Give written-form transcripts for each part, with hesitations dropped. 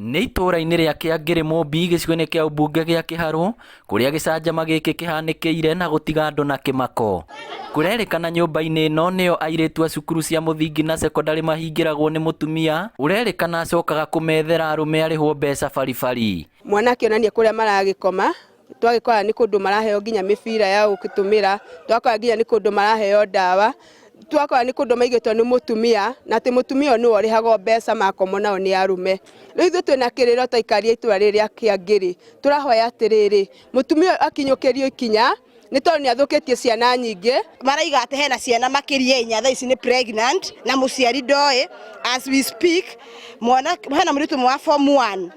nĩ itũũra-inĩ rĩa Kĩangĩrĩ Mũmbi gĩcigo-inĩ kĩa ũmbunge gĩa Kĩharũ kũrĩa gĩcanjama gĩkĩ kĩhanĩkĩire na gũtiga andũ na kĩmako. Kũrerĩkana nyũmba-inĩ ĩno nĩyo airĩtu a cukuru cia mũthingi na sekondarĩ mahingĩragwo nĩ mũtumia ũrerĩkana acokaga kũmethera arũme arĩhwo mbeca baribari. Mwanake onania kũrĩa maragĩkoma, twagĩkora nĩ kũndũ maraheo nginya mĩbira ya gũgĩtũmĩra, twakora nginya nĩ kũndũ maraheo ndawa, twakora nĩ kũndũ maigĩtwo nĩ mũtumia na atĩ mũtumia ũyũ nĩwe ũrĩhagwo mbeca makomwo nao nĩ arũme. Rĩu ithuĩ twĩna kĩrĩro ta aikari a itũũra rĩrĩ rĩa Kĩangĩrĩ, tũrahoya atĩrĩrĩ, mũtumia ũyũ akinyũkĩrio ikinya nĩ tondũ nĩ athũkĩtie ciana nyingĩ. Maraiga atĩ hena ciana makĩria inya thaa ici nĩ pregnant na mũciari ndoĩ. As we speak, hena mũirĩtu wa form 1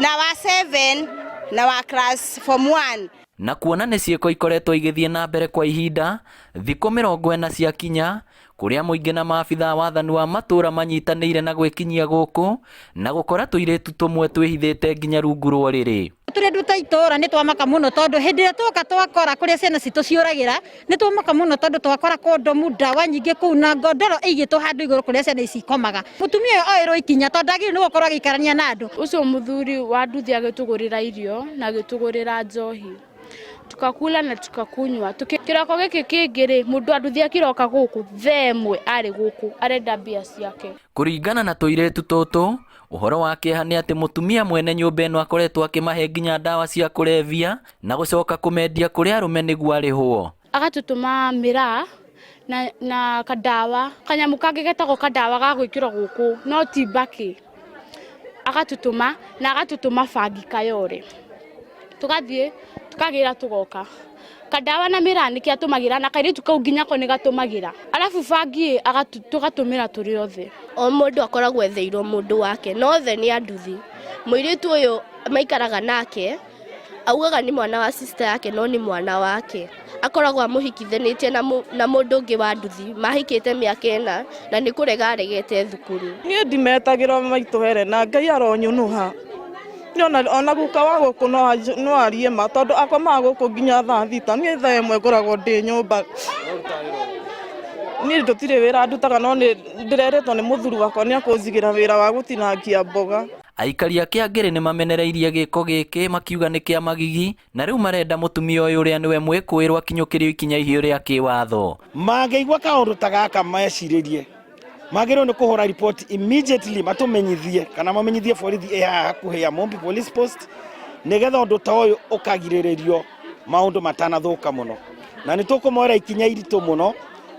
na wa 7 na wa class form 1. Na kuona nĩ ciĩko ikoretwo igĩthiĩ na mbere kwa ihinda, thikũ 40 ciakinya kũrĩa mũingĩ na maabitha wathani wa matũũra manyitanĩire na gwĩkinyia gũkũ na gũkora tũirĩtu tũmwe twĩhithĩte nginya rungu rwa rĩrĩ. Tũrĩ andũ ta itũũra nĩ twamaka mũno tondũ hĩndĩ ĩrĩa twoka twakora kũrĩa ciana citũ ciũragĩra nĩ twamaka mũno tondũ twakora kondomu, ndawa nyingĩ kũu na ngondoro ĩigĩtwo handũ igũrũ kũrĩa ciana ici ikomaga. Mũtumia ũyũ oĩrwo ikinya tondũ ndagĩrĩirwo nĩ gũkorwo agĩikarania na andũ. Ũcio mũthuri wa nduthi agĩtũgũrĩra irio na agĩtũgũrĩra njohi, tukakula na tukakunywa. Kĩroko gĩkĩ kĩngĩ mũndũ anduthi akĩroka gũkũ thaa ĩmwe arĩ gũkũ arenda mbia ciake. Kũringana na tũirĩtu tũtũ, ũhoro wa kĩeha nĩ atĩ mũtumia mwene nyũmba ĩno akoretwo akĩmahe nginya ndawa cia kũrebia na gũcoka kũmendia kũrĩ arũme nĩguo arĩhwo. Agatũtũma mĩraa na kandawa, kanyamũ kangĩ getagwo kandawa ga gwĩkĩrwo gũkũ no ti mbakĩ. Agatũtũma na agatũtũma bangi kayore, tũgathiĩ tukagĩra tugoka. Kandawa na mĩraa nĩkĩo atũmagĩra na kairĩtu kau nginya ko nĩ gatũmagĩra, arabu bangi tũgatũmĩra tũrĩ othe. O mũndũ akoragwo etheirwo mũndũ wake, no othe nĩ anduthi. Mũirĩtu ũyũ maikaraga nake augaga nĩ mwana wa sister yake no nĩ mwana wake. Akoragwo amũhikithanĩtie na mũndũ ũngĩ wa nduthi, mahikĩte mĩaka 4 na nĩ kũrega aregete thukuru. Niĩ ndimetagĩrwo maitũ Helena, Ngai aronyũnũha. Ona guka wa gũkũ no arie ma tondũ akomaga gũkũ nginya thaa 6, niĩ thaa 1 ngoragwo ndĩ nyũmba. Niĩ ndũtirĩ wĩra ndutaga no ndĩreretwo nĩ mũthuri wakwa nĩ akũnjigĩra wĩra wa gũtinangia mboga. Aikari a Kĩangĩrĩ nĩ mamenereirie gĩko gĩkĩ makiuga nĩ kĩa magigi na rĩu marenda mũtumia ũyũ ũrĩa nĩwe mwĩkũĩrwo akinyũkĩrio ikinya ihiũ rĩa kĩwatho. Mangĩigua kaũndũ ta gaka mecirĩrie, magĩrĩirwo nĩ kũhũra report immediately matũmenyithie kana mamenyithie borithi ĩ haha hakuhĩ ya Mũmbi Police Post nĩgetha ũndũ ta ũyũ ũkagirĩrĩrio maũndũ matanathũka mũno. Na nĩ tũkũmoera ikinya iritũ mũno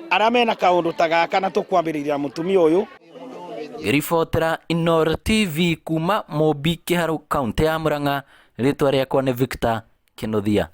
arĩa mena kaũndũ ta gaka na tũkwambĩrĩria mũtumia ũyũ. Ribotera Inooro TV kuma Mũmbi Kĩharũ, kaunti ya Mũrang'a, rĩtwa rĩakwa nĩ Victor Kĩnuthia.